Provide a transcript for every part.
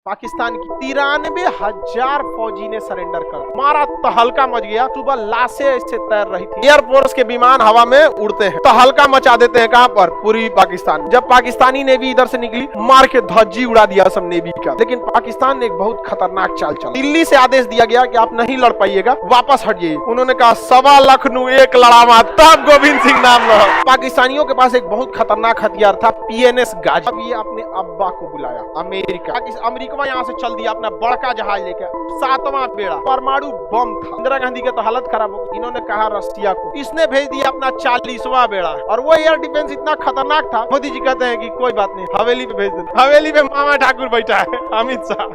पाकिस्तान की 93,000 फौजी ने सरेंडर कर दिया। मारा तहलका मच गया। सुबह लाशें ऐसे तैर रही थी। एयरफोर्स के विमान हवा में उड़ते हैं, तहलका मचा देते हैं। कहां पर? पूर्वी पाकिस्तान। जब पाकिस्तानी नेवी इधर से निकली, मार के धज्जी उड़ा दिया सब नेवी का। लेकिन पाकिस्तान ने एक बहुत खतरनाक चाल चला। दिल्ली से आदेश दिया गया कि आप नहीं लड़ पाइएगा, वापस हटिए। उन्होंने कहा 1.25 लाख एक लड़ावा, तब गोविंद सिंह नाम लो। पाकिस्तानियों के पास एक बहुत खतरनाक हथियार था, PNS गाजी। अब ये अपने अब्बा को बुलाया, अमेरिका यहाँ से चल दिया अपना बड़का जहाज लेकर, 7वां बेड़ा। परमाणु बम था। इंदिरा गांधी के तो हालत खराब हो गई। इन्होंने कहा रसिया को, इसने भेज दिया अपना 40वां बेड़ा। और वो एयर डिफेंस इतना खतरनाक था, मोदी जी कहते हैं कि कोई बात नहीं, हवेली पे भेज दे। हवेली पे मामा ठाकुर बैठा है, अमित शाह।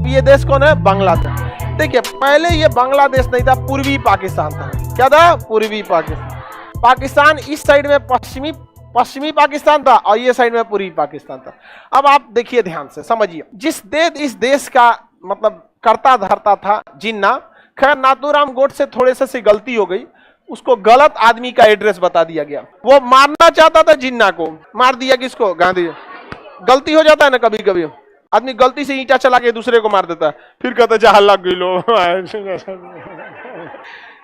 ये देश कौन है? बांग्लादेश। देखिए, पहले ये बांग्लादेश नहीं था, पूर्वी पाकिस्तान था। क्या था? पूर्वी पाकिस्तान। पाकिस्तान इस साइड में पश्चिमी पाकिस्तान था और ये साइड में पूर्वी पाकिस्तान था। अब आप देखिए, ध्यान से समझिए। इस देश का मतलब करता धरता था जिन्ना। खैर, नाथूराम गोडसे थोड़े से गलती हो गई, उसको गलत आदमी का एड्रेस बता दिया गया। वो मारना चाहता था जिन्ना को, मार दिया किसको? गांधी। गलती हो जाता है ना कभी कभी, आदमी गलती से ईंटा चला के दूसरे को मार देता है, फिर कहता है हल्ला गिलो।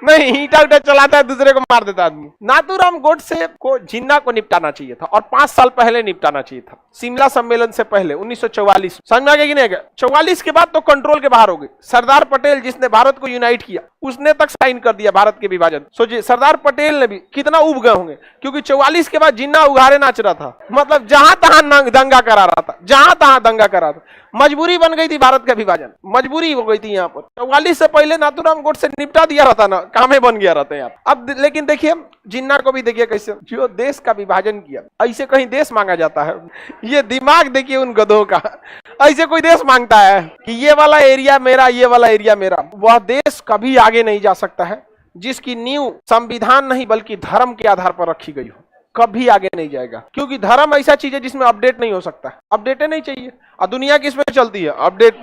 नहीं, ईंटा चलाता है, दूसरे को मार देता आदमी। नाथूराम गोडसे को जिन्ना को निपटाना चाहिए था और 5 साल पहले निपटाना चाहिए था, शिमला सम्मेलन से पहले, 1944। समझ में आ गया कि नहीं? 44 के बाद तो कंट्रोल के बाहर हो गई। सरदार पटेल जिसने भारत को यूनाइट किया, उसने तक साइन कर दिया भारत के विभाजन। सोचिए, सरदार पटेल ने भी कितना उब गए होंगे, क्योंकि 44 के बाद जिन्ना उघारे नाच रहा था। मतलब जहां तहां दंगा करा रहा था, जहां तहां दंगा करा रहा था। मजबूरी बन गई थी भारत का विभाजन, मजबूरी हो गई थी यहाँ पर। 44 से पहले नाथूराम गोडसे निपटा दिया रहता ना, कामे बन गया रहता है। अब लेकिन देखिए, जिन्ना को भी देखिए कैसे, जो देश का विभाजन किया, ऐसे कहीं देश मांगा जाता है? ये दिमाग देखिए उन गधों का। ऐसे कोई देश मांगता है कि ये वाला एरिया मेरा, ये वाला एरिया मेरा? वह देश कभी आगे नहीं जा सकता है जिसकी नींव संविधान नहीं बल्कि धर्म के आधार पर रखी गई हो। कभी आगे नहीं जाएगा, क्योंकि धर्म ऐसा चीज है जिसमें अपडेट नहीं हो सकता। अपडेट नहीं चाहिए। और दुनिया किस पे चलती है? अपडेट।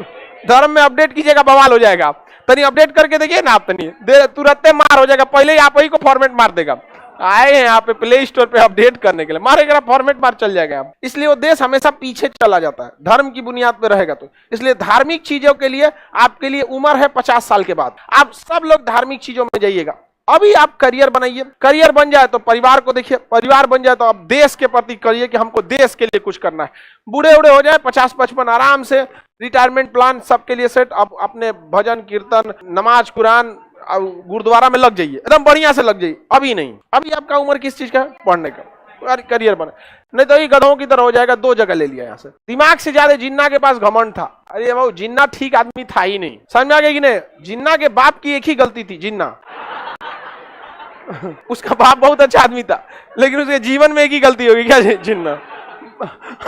धर्म में अपडेट कीजिएगा, बवाल हो जाएगा। तनी अपडेट करके देखिए ना, आप तनी तुरंत मार हो जाएगा। पहले ही आप ही को फॉर्मेट मार देगा। आए हैं यहाँ पे प्ले स्टोर पे अपडेट करने के लिए, मारेगा फॉर्मेट मार, चल जाएगा। इसलिए वो देश हमेशा पीछे चला जाता है, धर्म की बुनियाद पे रहेगा तो। इसलिए धार्मिक चीजों के लिए आपके लिए उम्र है 50 साल के बाद। आप सब लोग धार्मिक चीजों में जाइएगा। अभी आप करियर बनाइए, करियर बन जाए तो परिवार को देखिए, परिवार बन जाए तो आप देश के प्रति करिए कि हमको देश के लिए कुछ करना है। बूढ़े उड़े हो जाए 50-55, आराम से रिटायरमेंट प्लान सबके लिए सेट। अब अपने भजन कीर्तन, नमाज, कुरान, गुरुद्वारा में लग जाइए, एकदम बढ़िया से लग जाइए। अभी नहीं, अभी आपका उम्र किस चीज का है? पढ़ने का, करियर बने। नहीं तो ये गधों की तरह हो जाएगा। 2 जगह ले लिया यहाँ से। दिमाग से ज्यादा जिन्ना के पास घमंड था। अरे वो जिन्ना ठीक आदमी था ही नहीं। समझ में आ गया कि नहीं? जिन्ना के बाप की एक ही गलती थी, जिन्ना। उसका बाप बहुत अच्छा आदमी था, लेकिन उसके जीवन में एक ही गलती होगी, क्या? जिन्ना।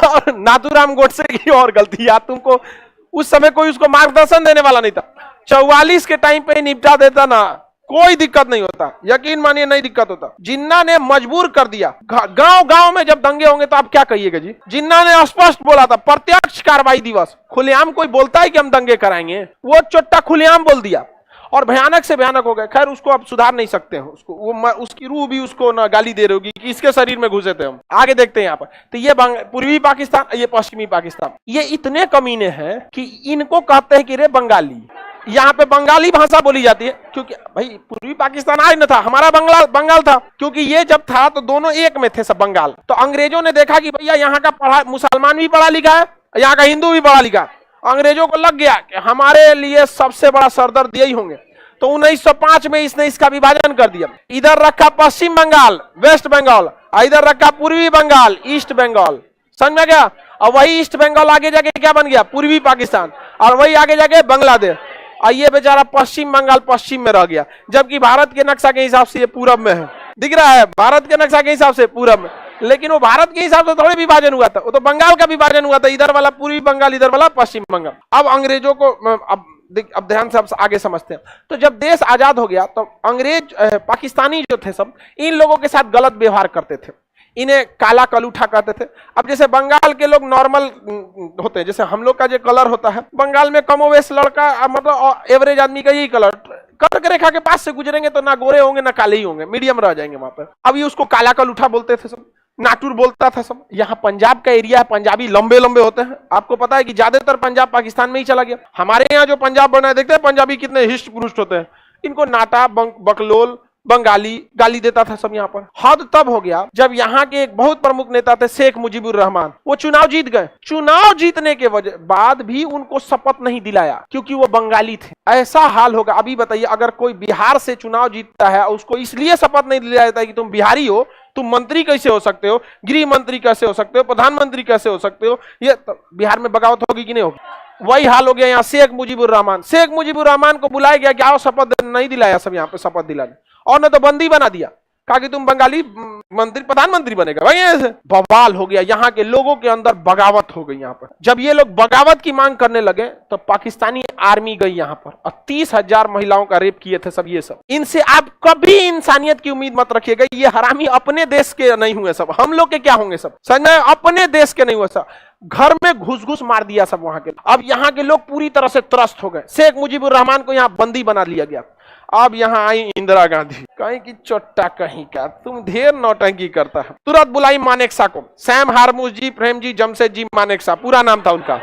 और नाथूराम गोडसे की और गलती याद तुमको, उस समय कोई उसको मार्गदर्शन देने वाला नहीं था। 44 के टाइम पे निपटा देता ना, कोई दिक्कत नहीं होता। यकीन मानिए, नहीं दिक्कत होता। जिन्ना ने मजबूर कर दिया। गांव गांव में जब दंगे होंगे तो आप क्या कहिएगा जी? जिन्ना ने स्पष्ट बोला था, प्रत्यक्ष कार्रवाई दिवस। खुलेआम कोई बोलता है कि हम दंगे कराएंगे? वो चोट्टा खुलेआम बोल दिया और भयानक से भयानक हो गए। खैर, उसको आप सुधार नहीं सकते हो। उसकी रूह भी उसको ना गाली दे रही होगी कि इसके शरीर में घुसे थे हम। आगे देखते हैं यहाँ पर। तो ये पूर्वी पाकिस्तान, ये पश्चिमी पाकिस्तान, ये इतने कमीने हैं कि इनको कहते हैं कि रे बंगाली। यहाँ पे बंगाली भाषा बोली जाती है, क्योंकि भाई पूर्वी पाकिस्तान आज न था, हमारा बंगाल था। क्योंकि ये जब था तो दोनों एक में थे सब, बंगाल। तो अंग्रेजों ने देखा कि भैया यहाँ का मुसलमान भी पढ़ा लिखा है, यहाँ का हिंदू भी पढ़ा लिखा है। अंग्रेजों को लग गया कि हमारे लिए सबसे बड़ा सरदर्द यही होंगे। तो 1905 में इसने इसका विभाजन कर दिया। इधर रखा पश्चिम बंगाल, वेस्ट बंगाल, इधर रखा पूर्वी बंगाल, ईस्ट बंगाल। समझ में गया? और वही ईस्ट बंगाल आगे जाके क्या बन गया? पूर्वी पाकिस्तान। और वही आगे जाके बांग्लादेश। और ये बेचारा पश्चिम बंगाल पश्चिम में रह गया, जबकि भारत के नक्शा के हिसाब से ये पूरब में है। दिख रहा है? भारत के नक्शा के हिसाब से पूरब में। लेकिन वो भारत के हिसाब से थोड़े विभाजन हुआ था, वो तो बंगाल का विभाजन हुआ था। इधर वाला पूर्वी बंगाल, इधर वाला पश्चिम बंगाल। अब अंग्रेजों को अब ध्यान से आप आगे समझते हैं। तो जब देश आजाद हो गया तो अंग्रेज पाकिस्तानी जो थे सब, इन लोगों के साथ गलत व्यवहार करते थे। इन्हें काला कलूठा कहते थे। अब जैसे बंगाल के लोग नॉर्मल होते हैं, जैसे हम लोग का जो कलर होता है, बंगाल में कमोवेश लड़का मतलब एवरेज आदमी का यही कलर, कर्क रेखा के पास से गुजरेंगे तो ना गोरे होंगे ना काले ही होंगे, मीडियम रह जाएंगे वहां पर। अब ये उसको काला कलूठा बोलते थे सब। नाटुर बोलता था सब। यहाँ पंजाब का एरिया है, पंजाबी लंबे लंबे होते हैं। आपको पता है कि ज्यादातर पंजाब पाकिस्तान में ही चला गया। हमारे यहाँ जो पंजाब बना है, देखते हैं पंजाबी कितने हिष्ट पुरुष होते हैं। इनको नाटा, बकलोल, बंगाली गाली देता था सब यहाँ पर। हद तब हो गया जब यहाँ के एक बहुत प्रमुख नेता थे शेख मुजीबुर रहमान, वो चुनाव जीत गए। चुनाव जीतने के वजह बाद भी उनको शपथ नहीं दिलाया क्योंकि वो बंगाली थे। ऐसा हाल होगा। अभी बताइए, अगर कोई बिहार से चुनाव जीतता है, उसको इसलिए शपथ नहीं दिलाया जाता है कि तुम बिहारी हो, तुम मंत्री कैसे हो सकते हो, गृह मंत्री कैसे हो सकते हो, प्रधानमंत्री कैसे हो सकते हो। ये बिहार में बगावत होगी कि नहीं होगी? वही हाल हो गया यहाँ शेख मुजीबुर रहमान। शेख मुजीबुर रहमान को बुलाया गया कि आओ शपथ, नहीं दिलाया सब यहाँ पे शपथ दिलाने, और न तो बंदी बना दिया, कहा कि तुम बंगाली मंत्री प्रधानमंत्री बनेगा। भाई ऐसे बवाल हो गया। यहाँ के लोगों के अंदर बगावत हो गई। यहाँ पर जब ये लोग बगावत की मांग करने लगे तो पाकिस्तानी आर्मी गई यहाँ पर और 30,000 महिलाओं का रेप किए थे सब। ये सब इनसे आप कभी इंसानियत की उम्मीद मत रखिएगा। ये हरामी अपने देश के नहीं हुए सब, हम लोग के क्या होंगे सब, समझ में? अपने देश के नहीं हुए सब। घर में घुस घुस मार दिया सब वहां के। अब यहाँ के लोग पूरी तरह से त्रस्त हो गए। शेख मुजीबुर रहमान को यहाँ बंदी बना लिया गया। अब यहाँ आई इंदिरा गांधी, कहीं की चोट्टा कहीं का, तुम ढेर नौटंकी करता है। तुरंत बुलाई मानेकशॉ को, सैम हारमूस जी, प्रेम जी, जमशेद जी मानेकशॉ, पूरा नाम था उनका।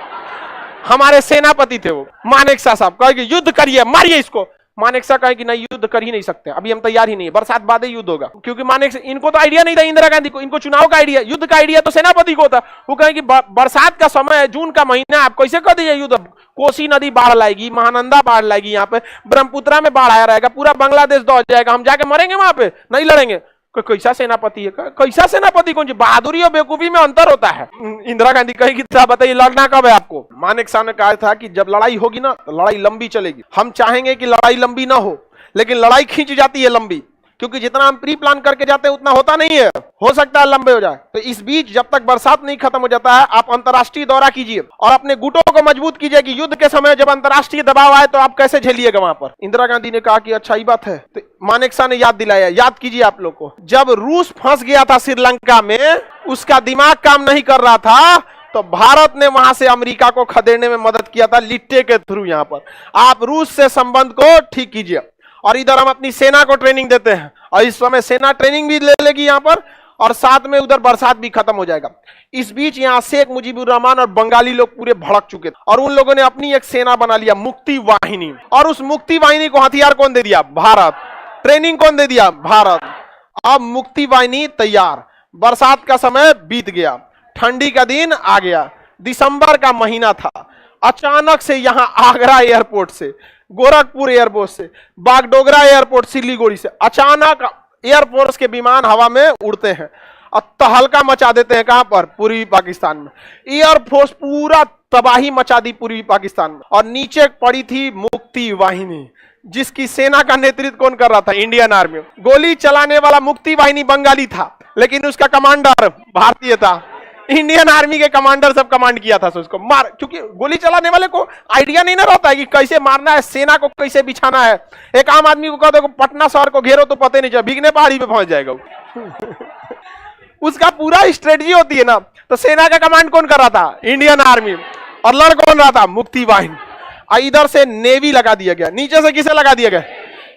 हमारे सेनापति थे वो मानेकशॉ साहब। कहे कि युद्ध करिए, मारिए इसको। मानेकशॉ कहे कि नहीं, युद्ध कर ही नहीं सकते, अभी हम तैयार ही नहीं है, बरसात बाद ही युद्ध होगा। क्योंकि मानेकशॉ, इनको तो आइडिया नहीं था इंदिरा गांधी को, इनको चुनाव का आइडिया, युद्ध का आइडिया तो सेनापति को होता। वो कहे कि बरसात का समय है, जून का महीना, आप कैसे कर दीजिए युद्ध? कोसी नदी बाढ़ लाएगी, महानंदा बाढ़ लाएगी, यहाँ पे ब्रह्मपुत्रा में बाढ़ आया रहेगा, पूरा बांग्लादेश दौड़ जाएगा, हम जाके मरेंगे वहां पे, नहीं लड़ेंगे। कैसा सेनापति है? कैसा सेनापति? कौन? बहादुरी और बेवकूफी में अंतर होता है। इंदिरा गांधी कहेगी साहब बताइए लड़ना कब है आपको? मानेकशॉ ने कहा था कि जब लड़ाई होगी ना तो लड़ाई लंबी चलेगी। हम चाहेंगे कि लड़ाई लंबी ना हो, लेकिन लड़ाई खींच जाती है लंबी, क्योंकि जितना हम प्री प्लान करके जाते हैं उतना होता नहीं है, हो सकता है लंबे हो जाए। तो इस बीच जब तक बरसात नहीं खत्म हो जाता है, आप अंतर्राष्ट्रीय दौरा कीजिए और अपने गुटों को मजबूत कीजिए कि युद्ध के समय जब अंतर्राष्ट्रीय दबाव आए तो आप कैसे झेलिएगा वहां पर। इंदिरा गांधी ने कहा कि अच्छा ही बात है। तो मानेकशॉ ने याद दिलाया, याद कीजिए आप लोग को, जब रूस फंस गया था श्रीलंका में, उसका दिमाग काम नहीं कर रहा था, तो भारत ने वहां से अमेरिका को खदेड़ने में मदद किया था लिट्टे के थ्रू। यहां पर आप रूस से संबंध को ठीक कीजिए और इधर हम अपनी सेना को ट्रेनिंग देते हैं और इस समय सेना ट्रेनिंग भी ले लेगी यहाँ पर, और साथ में उधर बरसात भी खत्म हो जाएगा। इस बीच यहाँ शेख मुजीबुर रहमान और बंगाली लोग पूरे भड़क चुके थे और उन लोगों ने अपनी एक सेना बना लिया, मुक्ति वाहिनी। और उस मुक्ति वाहिनी को हथियार कौन दे दिया? भारत। ट्रेनिंग कौन दे दिया? भारत। अब मुक्ति वाहिनी तैयार। बरसात का समय बीत गया, ठंडी का दिन आ गया, दिसंबर का महीना था। अचानक से यहाँ आगरा एयरपोर्ट से, गोरखपुर एयरपोर्ट से, बागडोगरा एयरपोर्ट सिलीगुड़ी से अचानक एयरफोर्स के विमान हवा में उड़ते हैं और तहलका मचा देते हैं। कहां पर? पूर्वी पाकिस्तान में। एयरफोर्स पूरा तबाही मचा दी पूर्वी पाकिस्तान में। और नीचे पड़ी थी मुक्ति वाहिनी, जिसकी सेना का नेतृत्व कौन कर रहा था? Indian army. गोली चलाने वाला मुक्ति वाहिनी बंगाली था, लेकिन उसका कमांडर भारतीय था। इंडियन आर्मी के कमांडर सब कमांड किया था उसको मार, क्योंकि गोली चलाने वाले को आइडिया नहीं ना रहता है कि कैसे मारना है, सेना को कैसे बिछाना है। एक आम आदमी को कह दो पटना शहर को घेरो तो पता नहीं चला, भीगने पहाड़ी पे पहुंच जाएगा उसका पूरा स्ट्रेटजी होती है ना। तो सेना का कमांड कौन कर रहा था? Indian army. और लड़ कौन रहा था? मुक्ति वाहिनी। इधर से नेवी लगा दिया गया, नीचे से किसे लगा दिया गया?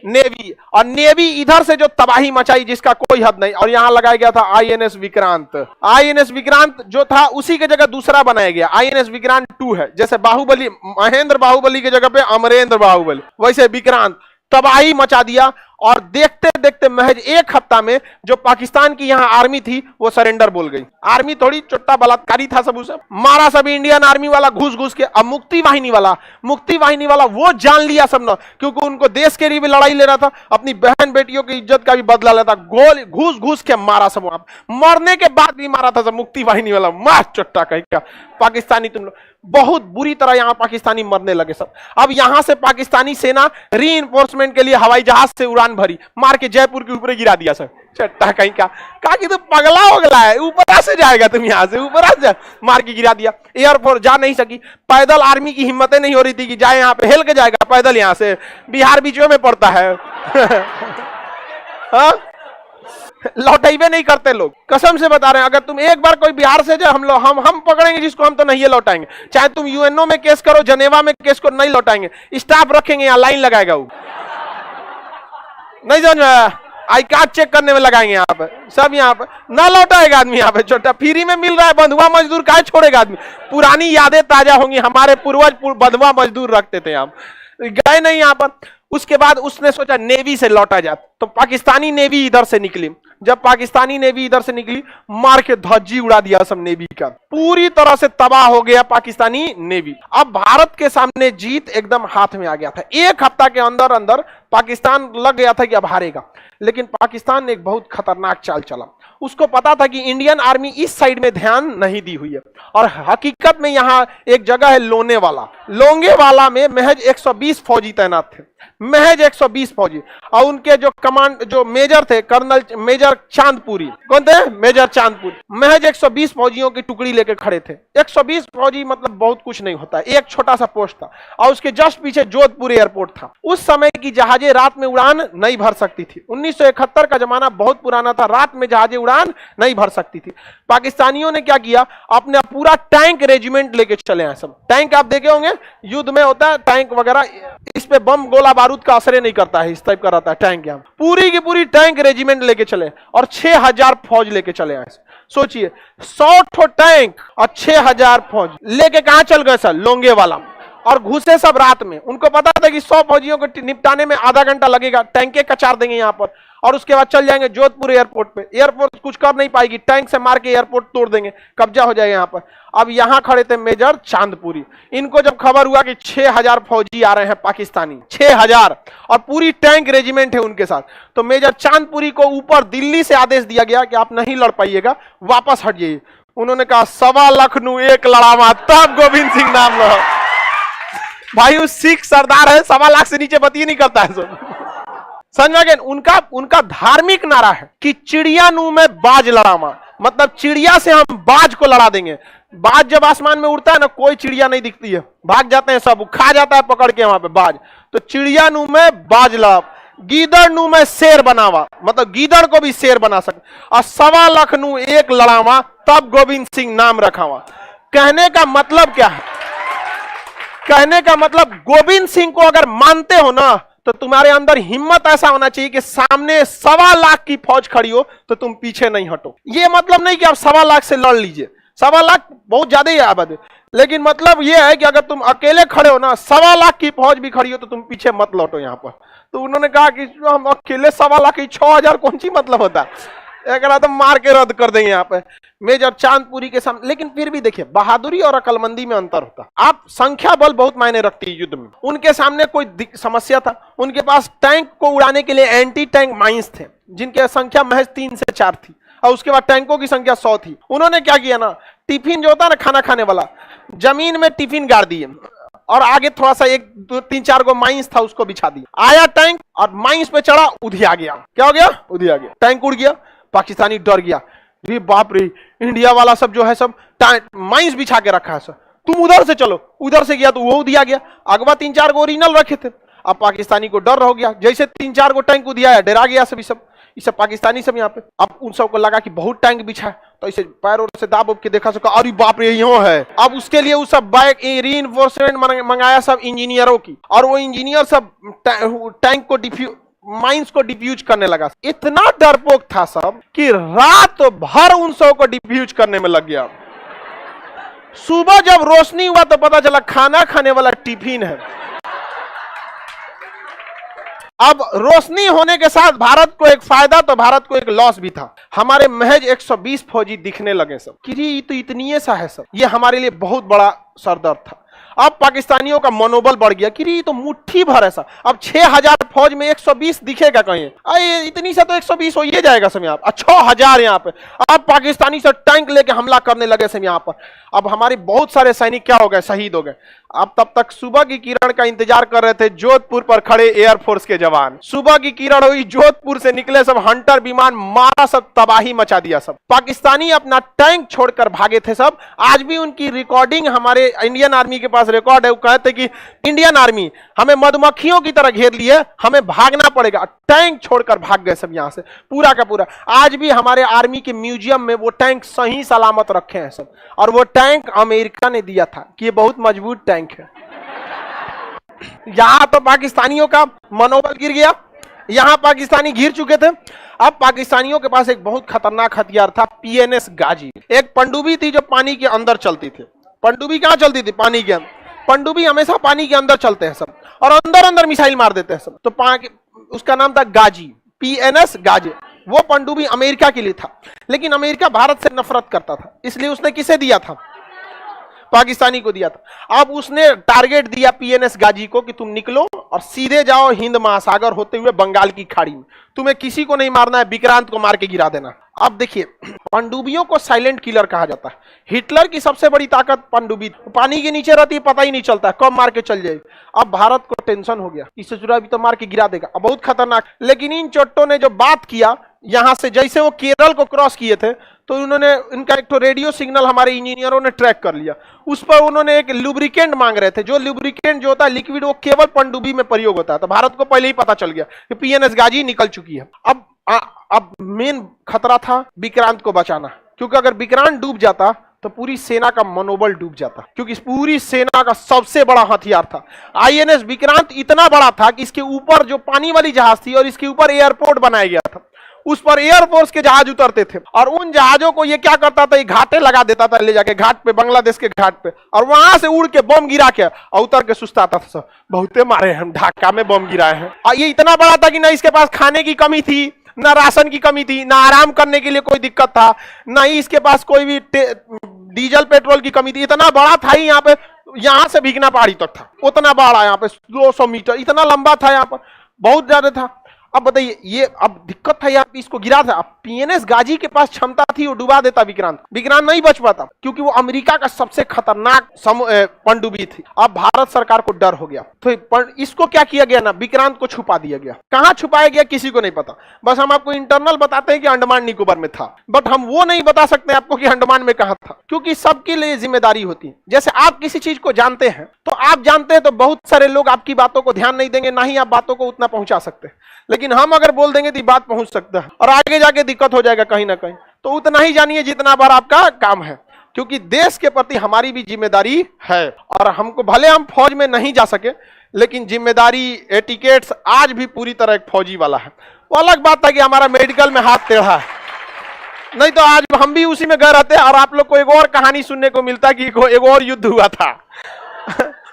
नेवी। और नेवी इधर से जो तबाही मचाई जिसका कोई हद नहीं। और यहां लगाया गया था आईएनएस विक्रांत। आईएनएस विक्रांत जो था उसी के जगह दूसरा बनाया गया, आईएनएस विक्रांत 2 है। जैसे बाहुबली, महेंद्र बाहुबली की जगह पे अमरेंद्र बाहुबली, वैसे विक्रांत। तबाही मचा दिया और देखते देखते महज एक हफ्ता में जो पाकिस्तान की यहाँ आर्मी थी वो सरेंडर बोल गई। आर्मी थोड़ी चुट्टा बलात्कारी था, सब उसे मारा सब इंडियन आर्मी वाला घुस घुस के। अब मुक्ति वाहिनी वाला वो जान लिया सब ना, क्योंकि उनको देश के लिए भी लड़ाई लेना था, अपनी बहन बेटियों की इज्जत का भी बदला लेता। गोल घुस घुस के मारा सब, वहां मरने के बाद भी मारा था सब। मुक्ति वाहिनी वाला मार चुट्टा कह क्या पाकिस्तानी तुम लोग, बहुत बुरी तरह यहाँ पाकिस्तानी मरने लगे सब। अब यहां से पाकिस्तानी सेना रीइंफोर्समेंट के लिए हवाई जहाज से उड़ान भरी, मार के जयपुर के ऊपर गिरा दिया सर। चट्टा कहीं का, कहा कि तो पगला हो गया है, ऊपर से जाएगा तुम, यहाँ से ऊपर से मार के गिरा दिया। एयरफोर्स जा नहीं सकी, पैदल आर्मी की हिम्मतें नहीं हो रही थी कि जाए यहाँ पे, हिल के जाएगा पैदल, यहाँ से बिहार बीच में पड़ता है हाँ? लौटेबे नहीं करते लोग, कसम से बता रहे हैं। अगर तुम एक बार कोई बिहार से जाए, हम पकड़ेंगे जिसको, हम तो नहीं लौटाएंगे। चाहे तुम यूएनओ में केस करो, जनेवा में केस करो, नहीं लौटाएंगे। स्टाफ रखेंगे यहाँ, लाइन लगाएगा वो, नहीं समझ में? आई कार्ड चेक करने में लगाएंगे यहाँ पे, सब यहाँ पे ना लौटाएगा आदमी, यहाँ पे छोटा फ्री में मिल रहा है, बंधुआ मजदूर काहे छोड़ेगा आदमी। पुरानी यादें ताजा होंगी, हमारे पूर्वज बंधुआ मजदूर रखते थे, हम गए नहीं यहाँ पर। उसके बाद उसने सोचा नेवी से लौटा जाए, तो पाकिस्तानी नेवी इधर से निकली। जब पाकिस्तानी नेवी इधर से निकली, मार के धज्जी उड़ा दिया सब नेवी का, पूरी तरह से तबाह हो गया पाकिस्तानी नेवी। अब भारत के सामने जीत एकदम हाथ में आ गया था। एक हफ्ता के अंदर अंदर पाकिस्तान लग गया था कि अब हारेगा, लेकिन पाकिस्तान ने एक बहुत खतरनाक चाल चला। उसको पता था कि इंडियन आर्मी इस साइड में ध्यान नहीं दी हुई है, और हकीकत में यहाँ एक जगह है लोनेवाला, लोंगेवाला में महज 120 फौजी तैनात थे, महज 120 फौजी। और उनके जो कमांड जो मेजर थे, कर्नल मेजर चांदपुरी, कौन थे? मेजर चांदपुरी, महज 120 फौजियों की टुकड़ी लेकर खड़े थे। 120 फौजी मतलब बहुत कुछ नहीं होता, एक छोटा सा पोस्ट था, और उसके जस्ट पीछे जोधपुर एयरपोर्ट था। उस समय की जहाजें रात में उड़ान नहीं भर सकती थी, 1971 का जमाना बहुत पुराना था, रात में जहाजें उड़ान नहीं भर सकती थी। पाकिस्तानियों ने क्या किया, अपने पूरा टैंक रेजिमेंट लेके चले हैं। सब टैंक आप देखे होंगे, युद्ध में होता है टैंक वगैरह, इस पे बम गोला बारूद का असर नहीं करता है, इस टाइप का रहता है टैंक। यहाँ पूरी की पूरी टैंक रेजिमेंट लेके चले, और 6000 फौज लेके चले आए। सोचिए 100 ठो टैंक और 6000 फौज लेके कहां चल गए सर? लोंगेवाला। और घुसे सब रात में, उनको पता था कि 100 फौजियों को निपटाने में आधा घंटा लगेगा, टैंके कचार देंगे यहाँ पर, और उसके बाद चल जाएंगे जोधपुर एयरपोर्ट पे। एयरपोर्ट कुछ कर नहीं पाएगी, टैंक से मार के एयरपोर्ट तोड़ देंगे, कब्जा हो जाएगा यहाँ पर। अब यहाँ खड़े थे मेजर चांदपुरी। इनको जब खबर हुआ कि 6000 फौजी आ रहे हैं पाकिस्तानी, 6000, और पूरी टैंक रेजिमेंट है उनके साथ, तो मेजर चांदपुरी को ऊपर दिल्ली से आदेश दिया गया कि आप नहीं लड़ पाइएगा, वापस हट जाइए। उन्होंने कहा 1.25 लाख एक लड़ावा, तब गोविंद सिंह नाम लो। भाई उस सिख सरदार है, 1.25 लाख से नीचे बती नहीं करता है। समझ में गए? उनका धार्मिक नारा है कि चिड़िया नू में बाज लड़ावा, मतलब चिड़िया से हम बाज को लड़ा देंगे। बाज जब आसमान में उड़ता है ना, कोई चिड़िया नहीं दिखती है, भाग जाते हैं सब, खा जाता है पकड़ के वहां पे बाज। तो चिड़िया नू में बाज लड़ा, गीदड़ नू में शेर बनावा, मतलब गीदड़ को भी शेर बना सकते, और 1.25 लाख नू एक लड़ावा, तब गोविंद सिंह नाम रखावा। कहने का मतलब क्या है? कहने का मतलब गोविंद सिंह को अगर मानते हो ना, तो तुम्हारे अंदर हिम्मत ऐसा होना चाहिए कि सामने 1.25 लाख की फौज खड़ी हो तो तुम पीछे नहीं हटो। ये मतलब नहीं कि आप 1.25 लाख से लड़ लीजिए, 1.25 लाख बहुत ज्यादा ही आबाद है, लेकिन मतलब ये है कि अगर तुम अकेले खड़े हो ना, 1.25 लाख की फौज भी खड़ी हो तो तुम पीछे मत लौटो यहाँ पर। तो उन्होंने कहा कि हम अकेले 1.25 लाख की 6000 कौन सी मतलब होता है, एक तो मार के रद्द कर देंगे यहाँ पे मेजर चांदपुरी के सामने। लेकिन फिर भी देखिए, बहादुरी और अकलमंदी में अंतर होता है। आप संख्या बल बहुत मायने रखती है युद्ध में। उनके सामने कोई समस्या था, उनके पास टैंक को उड़ाने के लिए एंटी टैंक माइंस थे, जिनकी संख्या महज 3 से 4 थी, और उसके बाद टैंकों की संख्या 100 थी। उन्होंने क्या किया ना, टिफिन जो होता है ना खाना खाने वाला, जमीन में टिफिन गाड़ दिए, और आगे थोड़ा सा 3-4 गो माइंस था, उसको बिछा दिया। आया टैंक और माइंस पे चढ़ा, उधिया गया। क्या हो गया? उधिया गया, टैंक उड़ गया। पाकिस्तानी डर गया, रे बाप रे, इंडिया वाला सब जो है सब माइंस बिछा के रखा है सर, तुम उधर से चलो। उधर से गया तो वो उधिया गया, अगवा 3-4 गो ओरिजिनल रखे थे। अब पाकिस्तानी को डर हो गया, जैसे 3-4 गो टैंक उधिया है, डरा गया सभी सब, इसे पाकिस्तानी सब यहाँ पे। अब उन सबको लगा कि बहुत टैंक बिछा है, तो इसे पैरों से दाब के देखा, सका अरे बाप रे यहाँ है। अब उसके लिए उस सब बैक रीइंफोर्समेंट मंगाया सब इंजीनियरों की, और वो इंजीनियर सब टैंक को माइंस को डिफ्यूज करने लगा। इतना डरपोक था सब कि रात भर उन सब को डिफ्यूज करने में लग गया। सुबह जब रोशनी हुआ तो पता चला खाना खाने वाला टिफिन है। अब रोशनी होने के साथ भारत को एक फायदा तो भारत को एक लॉस भी था। हमारे महज 120 फौजी दिखने लगे सब कि ये तो इतनी ऐसा है सब, ये हमारे लिए बहुत बड़ा सरदर्द था। अब पाकिस्तानियों का मनोबल बढ़ गया कि ये तो मुट्ठी भर ऐसा। अब 6000 फौज में 120 दिखेगा कहीं, अरे इतनी सा तो 120 हो ही जाएगा सब यहाँ पर, 6000 यहाँ पे। अब पाकिस्तानी से टैंक लेके हमला करने लगे सब यहाँ पर। अब हमारे बहुत सारे सैनिक क्या हो गए, शहीद हो गए। अब तब तक सुबह की किरण का इंतजार कर रहे थे जोधपुर पर खड़े एयरफोर्स के जवान। सुबह की किरण हुई, जोधपुर से निकले सब हंटर विमान, मारा सब, तबाही मचा दिया सब। पाकिस्तानी अपना टैंक छोड़कर भागे थे सब। आज भी उनकी रिकॉर्डिंग हमारे इंडियन आर्मी के पास रिकॉर्ड है। वो कहते कि इंडियन आर्मी हमें मधुमक्खियों की तरह घेर लिए, हमें भागना पड़ेगा। टैंक छोड़कर भाग गए सब यहाँ से, पूरा का पूरा। आज भी हमारे आर्मी के म्यूजियम में वो टैंक सही सलामत रखे हैं सब, और वो टैंक अमेरिका ने दिया था कि ये बहुत मजबूत टैंक है। यहां तो पाकिस्तानियों का मनोबल गिर गया, यहां पाकिस्तानी घिर चुके थे। अब पाकिस्तानियों के पास एक बहुत खतरनाक हथियार था, पीएनएस गाजी। एक पनडुब्बी थी जो पानी के अंदर चलती थी। पनडुब्बी कहां चलती थी? पानी के अंदर। पनडुब्बी हमेशा पानी के अंदर चलते हैं सब, और अंदर अंदर मिसाइल मार देते हैं सब। तो उसका नाम था गाजी, पीएनएस गाजी। वो पनडुब्बी अमेरिका के लिए था, लेकिन अमेरिका भारत से नफरत करता था, इसलिए उसने किसे दिया था? पाकिस्तानी को दिया था। अब उसने टारगेट दिया पीएनएस गाजी को कि तुम निकलो और सीधे जाओ हिंद महासागर होते हुए बंगाल की खाड़ी में, तुम्हें किसी को नहीं मारना है, विक्रांत को मार के गिरा देना। अब देखिए, पनडुब्बियों को साइलेंट किलर कहा जाता है। हिटलर की सबसे बड़ी ताकत पनडुब्बी, पानी के नीचे रहती है, पता ही नहीं चलता कब मार के चल जाएगी। अब भारत को टेंशन हो गया, इससे जुड़ा भी तो मार के गिरा देगा, अब बहुत खतरनाक। लेकिन इन चोट्टों ने जो बात किया, यहां से जैसे वो केरल को क्रॉस किए थे, तो उन्होंने इनका एक तो रेडियो सिग्नल हमारे इंजीनियरों ने ट्रैक कर लिया। उस पर उन्होंने एक लुब्रिकेंट मांग रहे थे, जो लुब्रिकेंट जो होता है लिक्विड, वो केवल पनडुब्बी में प्रयोग होता है। तो भारत को पहले ही पता चल गया कि पीएनएस गाजी निकल चुकी है। अब मेन खतरा था विक्रांत को बचाना, क्योंकि अगर विक्रांत डूब जाता तो पूरी सेना का मनोबल डूब जाता, क्योंकि पूरी सेना का सबसे बड़ा हथियार था आईएनएस विक्रांत। इतना बड़ा था कि इसके ऊपर जो पानी वाली जहाज थी और इसके ऊपर एयरपोर्ट बनाया गया था, उस पर एयरफोर्स के जहाज उतरते थे, और उन जहाजों को ये क्या करता था, ये घाटे लगा देता था ले जाके घाट पे, बांग्लादेश के घाट पे, और वहां से उड़ के बम गिरा के और उतर के सुस्ताता था। बहुते मारे हम ढाका में बम गिराए हैं। और ये इतना बड़ा था कि ना इसके पास खाने की कमी थी, ना राशन की कमी थी, ना आराम करने के लिए कोई दिक्कत था, ना ही इसके पास कोई भी डीजल पेट्रोल की कमी थी। इतना बड़ा था ही, यहाँ पे यहां से भीगना पहाड़ी तक था, उतना बड़ा, यहाँ पे 200 मीटर इतना लंबा था, यहाँ पर बहुत ज्यादा था। अब बताइए, ये अब दिक्कत था, यहाँ इसको गिरा था। अब पीएनएस गाजी के पास क्षमता थी, वो डुबा देता विक्रांत नहीं बच पाता, क्योंकि वो अमेरिका का सबसे खतरनाक पनडुब्बी थी। अब भारत सरकार को डर हो गया, तो इसको क्या किया गया ना, विक्रांत को छुपा दिया गया। कहां छुपाया गया किसी को नहीं पता, बस हम आपको इंटरनल बताते हैं कि अंडमान निकोबार में था, बट हम वो नहीं बता सकते आपको कि अंडमान में कहां था, क्योंकि सबके लिए जिम्मेदारी होती है। जैसे आप किसी चीज को जानते हैं, तो आप जानते हैं तो बहुत सारे लोग आपकी बातों को ध्यान नहीं देंगे, ना ही आप बातों को उतना पहुंचा सकते, लेकिन हम अगर बोल देंगे तो बात पहुंच सकता है और आगे जाके दिक्कत हो जाएगा कहीं ना कहीं। तो उतना ही जानिए जितना बार आपका काम है, क्योंकि देश के प्रति हमारी भी जिम्मेदारी है। और हमको भले हम फौज में नहीं जा सके, लेकिन जिम्मेदारी, एटिकेट्स आज भी पूरी तरह एक फौजी वाला है। वो अलग बात था कि हमारा मेडिकल में हाथ टेढ़ा है, नहीं तो आज हम भी उसी में गए रहते। और आप लोग को एक और कहानी सुनने को मिलता कि एक और युद्ध हुआ था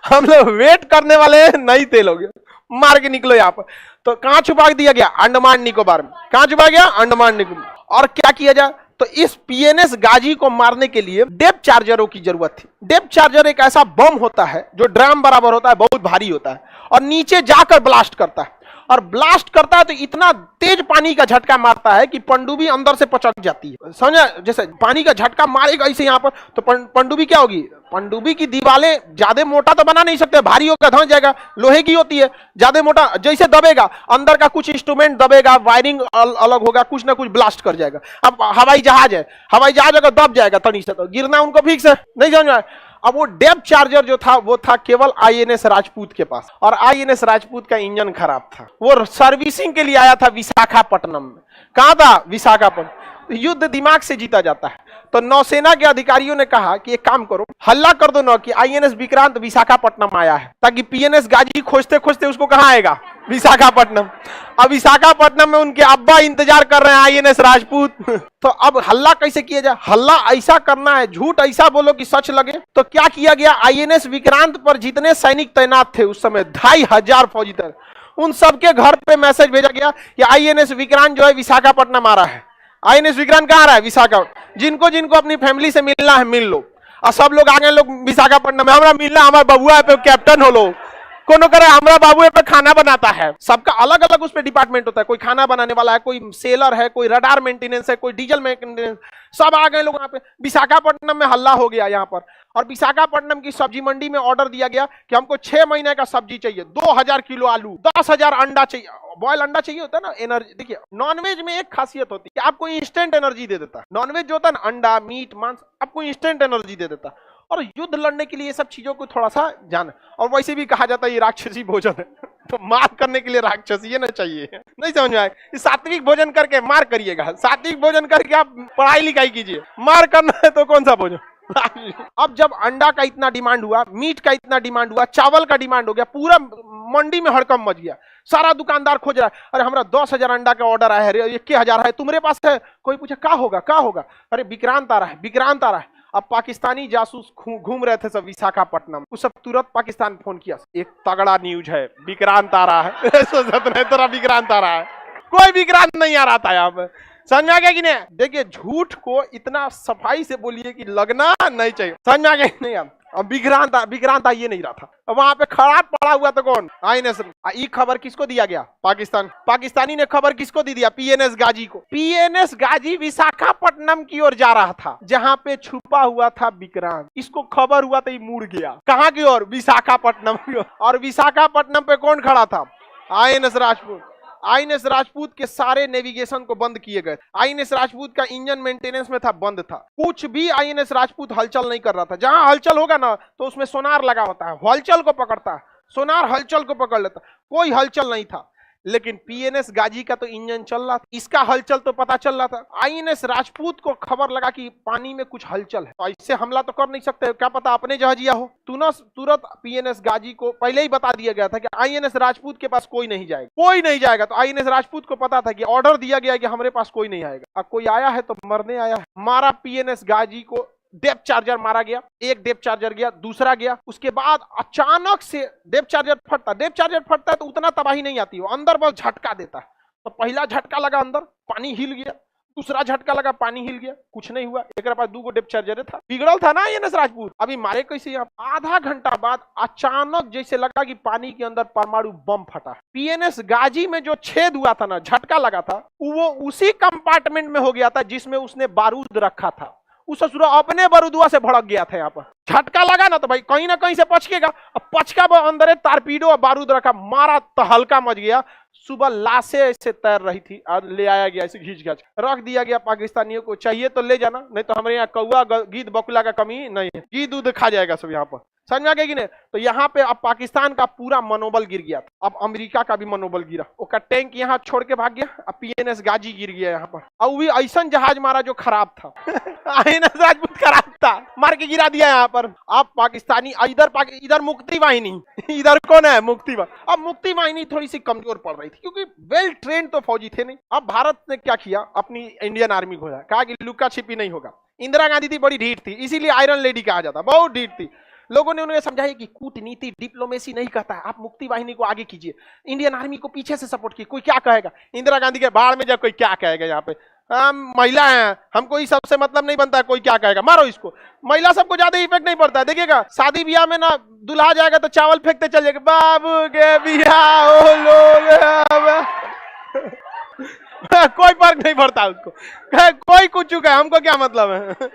हम लोग वेट करने वाले नहीं थे, लोग मार के निकलो यहाँ पर। तो कहां छुपा दिया गया? अंडमान निकोबार में। कहां छुपा गया? अंडमान निकोबार। और क्या किया जाए, तो इस पीएनएस गाजी को मारने के लिए डेप्थ चार्जरों की जरूरत थी। डेप्थ चार्जर एक ऐसा बम होता है जो ड्रम बराबर होता है, बहुत भारी होता है, और नीचे जाकर ब्लास्ट करता है। और ब्लास्ट करता है तो इतना तेज पानी का झटका मारता है कि पनडुब्बी अंदर से पचक जाती है, समझा? जैसे पानी का झटका मारेगा ऐसे यहाँ पर, तो पनडुब्बी क्या होगी, पनडुब्बी की दीवारें ज्यादा मोटा तो बना नहीं सकते, भारी होकर धंस जाएगा, लोहे की होती है, ज्यादा मोटा जैसे दबेगा, अंदर का कुछ इंस्ट्रूमेंट दबेगा, वायरिंग अलग होगा, कुछ ना कुछ ब्लास्ट कर जाएगा। अब हवाई जहाज है, हवाई जहाज अगर दब जाएगा तनी से, तो गिरना उनको फिक्स है, नहीं समझ में। अब वो डेप्थ चार्जर जो था वो था केवल आईएनएस राजपूत के पास, और आईएनएस राजपूत का इंजन खराब था। वो सर्विसिंग के लिए आया था विशाखापट्टनम में। कहां था? विशाखापट्टनम। युद्ध दिमाग से जीता जाता है। तो नौसेना के अधिकारियों ने कहा कि एक काम करो, हल्ला कर दो ना कि आईएनएस विक्रांत विशाखापट्टनम आया है, ताकि पीएनएस गाजी खोजते खोजते उसको कहां आएगा? विशाखापट्टनम। अब विशाखापट्टनम में उनके अब्बा इंतजार कर रहे हैं, आईएनएस राजपूत तो अब हल्ला कैसे किया जाए? हल्ला ऐसा करना है, झूठ ऐसा बोलो कि सच लगे। तो क्या किया गया, आईएनएस विक्रांत पर जितने सैनिक तैनात थे उस समय 2500 फौजी थे, उन सबके घर पे मैसेज भेजा गया कि आईएनएस विक्रांत जो है विशाखापट्टनम आ रहा है। आईएनएस विक्रांत कहाँ आ रहा है? विशाखापट्टनम। जिनको जिनको अपनी फैमिली से मिलना है मिल लो, और सब लोग आ गए, लोग विशाखापट्टनम में हमारा मिलना, हमारा बबुआ पे कैप्टन हो लो, कोनो करे हमारा बाबू पे खाना बनाता है। सबका अलग अलग उस पे डिपार्टमेंट होता है, कोई खाना बनाने वाला है, कोई सेलर है, कोई रडार मेंटेनेंस है, कोई डीजल मेंटेनेंस, सब आ गए लोग वहां पे। विशाखापट्टनम में हल्ला हो गया यहाँ पर, और विशाखापट्टनम की सब्जी मंडी में ऑर्डर दिया गया कि हमको 6 महीने का सब्जी चाहिए, 2000 किलो आलू, 10,000 अंडा चाहिए, बॉयल अंडा चाहिए होता है ना, एनर्जी। देखिए नॉनवेज में एक खासियत होती है कि आपको इंस्टेंट एनर्जी दे देता है। नॉनवेज जो होता है ना, अंडा, मीट, मांस, आपको इंस्टेंट एनर्जी दे देता है। और युद्ध लड़ने के लिए ये सब चीजों को थोड़ा सा जान, और वैसे भी कहा जाता है ये राक्षसी भोजन है तो मार करने के लिए राक्षसी ये ना चाहिए, नहीं समझ में आए। सात्विक भोजन करके मार करिएगा, सात्विक भोजन करके आप पढ़ाई लिखाई कीजिए, मार करना है तो कौन सा भोजन? अब जब अंडा का इतना डिमांड हुआ, मीट का इतना डिमांड हुआ, चावल का डिमांड हो गया, पूरा मंडी में हड़कम मच गया। सारा दुकानदार खोज रहा है, अरे हमरा 10,000 अंडा का ऑर्डर आया है, 21,000 है, तुम्हारे पास है? कोई पूछे क्या होगा क्या होगा, अरे विक्रांत आ रहा है, विक्रांत आ रहा है। अब पाकिस्तानी जासूस घूम रहे थे सब विशाखापट्टनम, उस सब तुरंत पाकिस्तान फोन किया, एक तगड़ा न्यूज है, विक्रांत आ रहा है। सोचत नहीं तेरा विक्रांत आ रहा है, कोई विक्रांत नहीं आ रहा था यहाँ पे। समझ में आ गया कि नहीं? देखिए झूठ को इतना सफाई से बोलिए कि लगना नहीं चाहिए। समझ में आ गया नहीं? अब विक्रांत ये नहीं रहा था। अब वहां पे खड़ा पड़ा हुआ तो कौन? आईएनएस। ये खबर किसको दिया गया? पाकिस्तानी ने खबर किसको दी दिया? पीएनएस गाजी को। पीएनएस गाजी विशाखापट्टनम की ओर जा रहा था, जहां पे छुपा हुआ था विक्रांत। इसको खबर हुआ तो ये मुड़ गया। कहां की ओर? विशाखापट्टनम की ओर। और विशाखापट्टनम पे कौन खड़ा था? आईएनएस राजपूत। आईएनएस राजपूत के सारे नेविगेशन को बंद किए गए। आईएनएस राजपूत का इंजन मेंटेनेंस में था, बंद था। कुछ भी आईएनएस राजपूत हलचल नहीं कर रहा था। जहां हलचल होगा ना तो उसमें सोनार लगा होता है, हलचल को पकड़ता है, सोनार हलचल को पकड़ लेता। कोई हलचल नहीं था। लेकिन पीएनएस गाजी का तो इंजन चल रहा था, इसका हलचल तो पता चल रहा था। आईएनएस राजपूत को खबर लगा कि पानी में कुछ हलचल है, तो इससे हमला तो कर नहीं सकते, क्या पता अपने जहाजिया हो। तुरंत पीएनएस गाजी को पहले ही बता दिया गया था कि आईएनएस राजपूत के पास कोई नहीं जाएगा। तो आईएनएस राजपूत को पता था कि ऑर्डर दिया गया है कि हमारे पास कोई नहीं आएगा। अब कोई आया है तो मरने आया है। मारा पीएनएस गाजी को, डेप्थ चार्जर मारा गया, एक डेप्थ चार्जर गया, दूसरा गया। उसके बाद अचानक से डेप्थ चार्जर फटता है तो उतना तबाही नहीं आती, वो अंदर बहुत झटका देता है। तो पहला झटका लगा अंदर, पानी हिल गया, दूसरा झटका लगा, पानी हिल गया, कुछ नहीं हुआ। एक पास 2 डेप्थ चार्जर था, बिगड़ल था ना आईएनएस राजपूत। अभी मारे कैसे? आधा घंटा बाद अचानक जैसे लगा कि पानी के अंदर परमाणु बम फटा। पीएनएस गाजी में जो छेद हुआ था ना, झटका लगा था, वो उसी कंपार्टमेंट में हो गया था जिसमें उसने बारूद रखा था। उस ससुरा अपने बारूदुआ से भड़क गया था। यहाँ पर झटका लगा ना तो भाई कहीं ना कहीं से पचकेगा। अब पचका वो अंदर तारपीडो और बारूद रखा, मारा तो हल्का मच गया। सुबह लाशें ऐसे तैर रही थी, आज ले आया गया, ऐसे घींच घाच रख दिया गया। पाकिस्तानियों को चाहिए तो ले जाना, नहीं तो हमारे यहाँ कौआ गीद बकुला का कमी नहीं है, घी दूध खा जाएगा सब यहाँ पर। समझ में आ गया कि नहीं? तो यहाँ पे अब पाकिस्तान का पूरा मनोबल गिर गया था। अब अमेरिका का भी मनोबल गिरा, उसका टैंक यहाँ छोड़ के भाग गया। अब पीएनएस गाजी गिर गया यहाँ पर। अब भी ऐसा जहाज मारा जो खराब था। आईएनएस राजपूत खराब था, मार के गिरा दिया यहाँ पर। अब पाकिस्तानी इधर मुक्ति वाहिनी, इधर कौन है? मुक्ति वाहिनी। अब मुक्ति वाहिनी थोड़ी सी कमजोर पड़ रही थी क्योंकि वेल ट्रेंड तो फौजी थे नहीं। अब भारत ने क्या किया? अपनी इंडियन आर्मी खोजा, कहा कि लुका छिपी नहीं होगा। इंदिरा गांधी थी, बड़ी ढीठ थी, इसीलिए आयरन लेडी कहा जाता, बहुत ढीठ थी। लोगों ने उन्हें समझाया कि कूटनीति डिप्लोमेसी नहीं कहता है, आप मुक्ति वाहिनी को आगे कीजिए, इंडियन आर्मी को पीछे से सपोर्ट कीजिए, कोई क्या कहेगा। इंदिरा गांधी के बाढ़ में जब कोई क्या कहेगा, यहाँ पे हम महिला हैं, हमको इस सबसे मतलब नहीं बनता है, कोई क्या कहेगा, मारो इसको। महिला सबको ज्यादा इफेक्ट नहीं पड़ता है। देखिएगा शादी ब्याह में ना दुल्हा जाएगा तो चावल फेंकते चल जाएगा, बाबू के बियाह हो लो। कोई फर्क नहीं पड़ता उसको, कोई कुछ चुका है, हमको क्या मतलब है।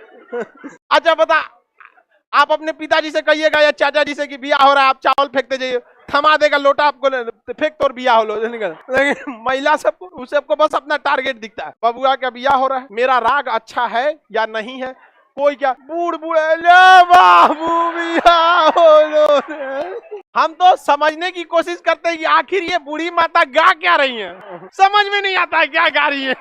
अच्छा बता, आप अपने पिताजी से कहिएगा या चाचा जी से कि बियाह हो रहा है, आप चावल फेंकते जाइए, थमा देगा लोटा आपको, फेंक तो बियाह हो लो। लेकिन महिला सबको बस अपना टारगेट दिखता है, बबुआ का बियाह हो रहा है, मेरा राग अच्छा है या नहीं है, कोई क्या बूढ़ बाबू बियाह हो लो। हम तो समझने की कोशिश करते हैं कि आखिर ये बूढ़ी माता गा क्या रही है, समझ में नहीं आता है क्या गा रही है।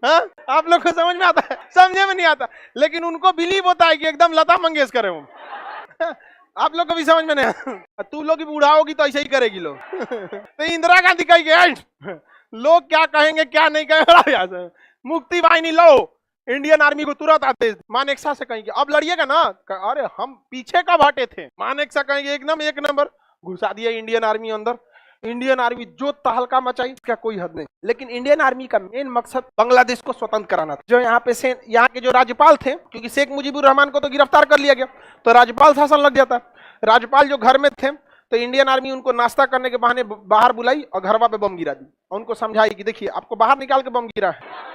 हा? आप लोग को समझ में आता है? समझे में नहीं आता, लेकिन उनको बिलीव होता है कि एकदम लता मंगेशकर है वो। आप लोग को भी समझ में नहीं आता, तू लोग की बूढ़ा होगी तो ऐसे ही करेगी लोग। तो इंदिरा गांधी कहेगी लोग क्या कहेंगे क्या नहीं कहेंगे, मुक्ति वाहिनी लो, इंडियन आर्मी को तुरंत आते मानेकशा से कहेंगे अब लड़िएगा ना, अरे हम पीछे कब हटे थे, मानेकशा कहेंगे एकदम एक नंबर, घुसा दिया इंडियन आर्मी अंदर। इंडियन आर्मी जो तहलका मचाई इसका कोई हद नहीं। लेकिन इंडियन आर्मी का मेन मकसद बांग्लादेश को स्वतंत्र कराना था। जो यहाँ पे यहाँ के जो राज्यपाल थे, क्योंकि शेख मुजीबुर रहमान को तो गिरफ्तार कर लिया गया तो राज्यपाल शासन लग जाता। राज्यपाल जो घर में थे तो इंडियन आर्मी उनको नाश्ता करने के बहाने बाहर बुलाई और घरवा पे बम गिरा दी और उनको समझाई कि देखिए आपको बाहर निकाल के बम गिरा है।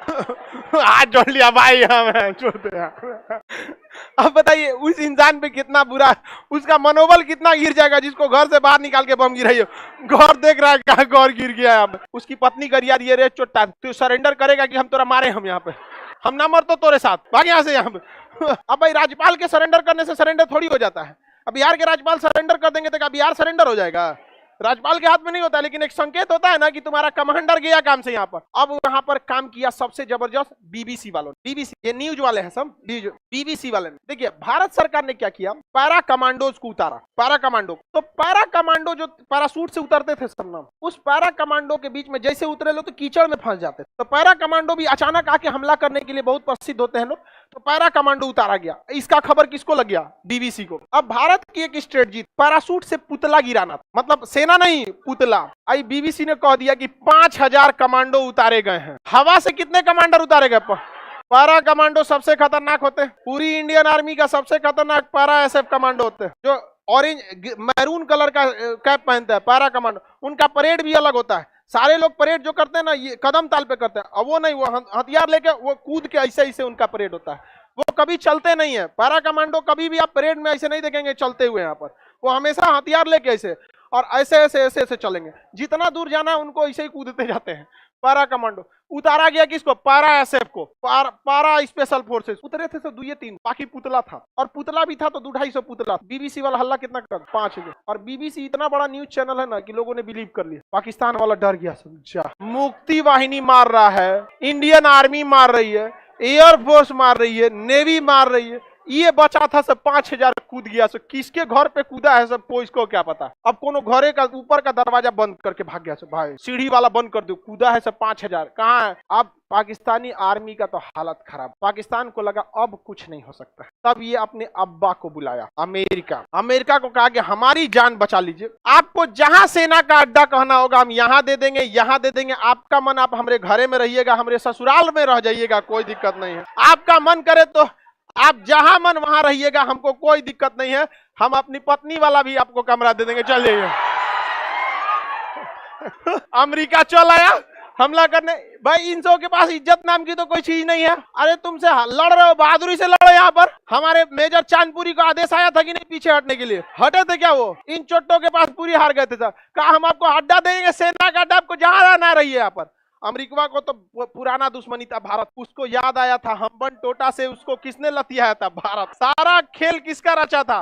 हाथ जोड़ लिया भाई, अब बताइए उस इंसान पे कितना बुरा, उसका मनोबल कितना गिर जाएगा जिसको घर से बाहर निकाल के बम गिराइए। घर देख रहा है कहाँ घर गिर गया है। उसकी पत्नी गरिया दिए रे चोटा, तू सरेंडर करेगा कि हम तोरा मारे, हम यहाँ पे हम ना मर तो तोरे साथ भाग यहाँ से यहाँ पे। अब भाई राज्यपाल के सरेंडर करने से सरेंडर थोड़ी हो जाता है। अब बिहार के राज्यपाल सरेंडर कर देंगे तो क्या बिहार सरेंडर हो जाएगा? राज्यपाल के हाथ में नहीं होता, लेकिन एक संकेत होता है ना कि तुम्हारा कमांडर गया काम से यहाँ पर। अब यहाँ पर काम किया सबसे जबरदस्त बीबीसी वालों ने। बीबीसी ये न्यूज वाले हैं सब, बीबीसी वाले ने। देखिए भारत सरकार ने क्या किया, पैरा कमांडोज को उतारा। पैरा कमांडो, तो पैरा कमांडो जो पैरासूट से उतरते थे सब नाम, उस पैरा कमांडो के बीच में जैसे उतरे लोग तो कीचड़ में फंस जाते। तो पैरा कमांडो भी अचानक आके हमला करने के लिए बहुत प्रसिद्ध होते हैं लोग, तो पैरा कमांडो उतारा गया। इसका खबर किसको लग गया, बीबीसी को। अब भारत की एक स्ट्रेटजी पैरासूट से पुतला गिराना, मतलब सेना नहीं पुतला। आई बीबीसी ने कह दिया कि 5000 कमांडो उतारे गए हैं। हवा से कितने कमांडर उतारे गए, पैरा कमांडो सबसे खतरनाक होते हैं। पूरी इंडियन आर्मी का सबसे खतरनाक पैरा एसएफ कमांडो होते हैं, जो ऑरेंज मैरून कलर का कैप पहनते हैं, पैरा कमांडो। उनका परेड भी अलग होता है। सारे लोग परेड जो करते हैं ना, ये कदम ताल पे करते हैं। अब वो नहीं, वो हथियार लेके वो कूद के ऐसे ऐसे उनका परेड होता है। वो कभी चलते नहीं है। पैरा कमांडो कभी भी आप परेड में ऐसे नहीं देखेंगे चलते हुए। यहाँ पर वो हमेशा हथियार लेके ऐसे और ऐसे ऐसे ऐसे ऐसे चलेंगे। जितना दूर जाना है उनको ऐसे ही कूदते जाते हैं। पैरा कमांडो उतारा गया किसको, पैरा एसएफ को। पैरा स्पेशल फोर्सेस उतरे थे तो 2-3, बाकी पुतला था। और पुतला भी था तो 200-250 पुतला। बीबीसी वाला हल्ला कितना कर, 5000। और बीबीसी इतना बड़ा न्यूज चैनल है ना कि लोगों ने बिलीव कर लिया। पाकिस्तान वाला डर गया, समझा। मुक्ति वाहिनी मार रहा है, इंडियन आर्मी मार रही है, एयरफोर्स मार रही है, नेवी मार रही है। ये बचा था सब 5000 कूद गया। सब किसके घर पे कूदा है सब कोई इसको क्या पता। अब कोनो घरे का ऊपर का दरवाजा बंद करके भाग गया सब, भाई सीढ़ी वाला बंद कर दो, कूदा है सब 5000। कहाँ है अब पाकिस्तानी आर्मी का, तो हालत खराब। पाकिस्तान को लगा अब कुछ नहीं हो सकता, तब ये अपने अब्बा को बुलाया, अमेरिका को कहा कि हमारी जान बचा लीजिए। आपको जहां सेना का अड्डा कहना होगा हम यहाँ दे देंगे, यहाँ दे देंगे। आपका मन, आप हमारे घरे में रहिएगा, हमारे ससुराल में रह जाइएगा, कोई दिक्कत नहीं है। आपका मन करे तो आप जहां मन वहां रहिएगा, हमको कोई दिक्कत नहीं है। हम अपनी पत्नी वाला भी आपको कमरा दे देंगे, चल जाइए। अमेरिका चल आया हमला करने। भाई इन सबों के पास इज्जत नाम की तो कोई चीज नहीं है। अरे तुमसे लड़ रहे हो, बहादुरी से लड़ो। यहाँ पर हमारे मेजर चांदपुरी को आदेश आया था कि नहीं पीछे हटने के लिए, हटे थे क्या वो? इन चोटों के पास पूरी हार गए थे सर। कहा हम आपको अड्डा देंगे, सेना का अड्डा, आपको जहां रहना रहिए। यहाँ पर अमेरिका को तो पुराना दुश्मनी था भारत, उसको याद आया था हम्बन टोटा से उसको किसने लतियाया था, भारत। सारा खेल किसका रचा था।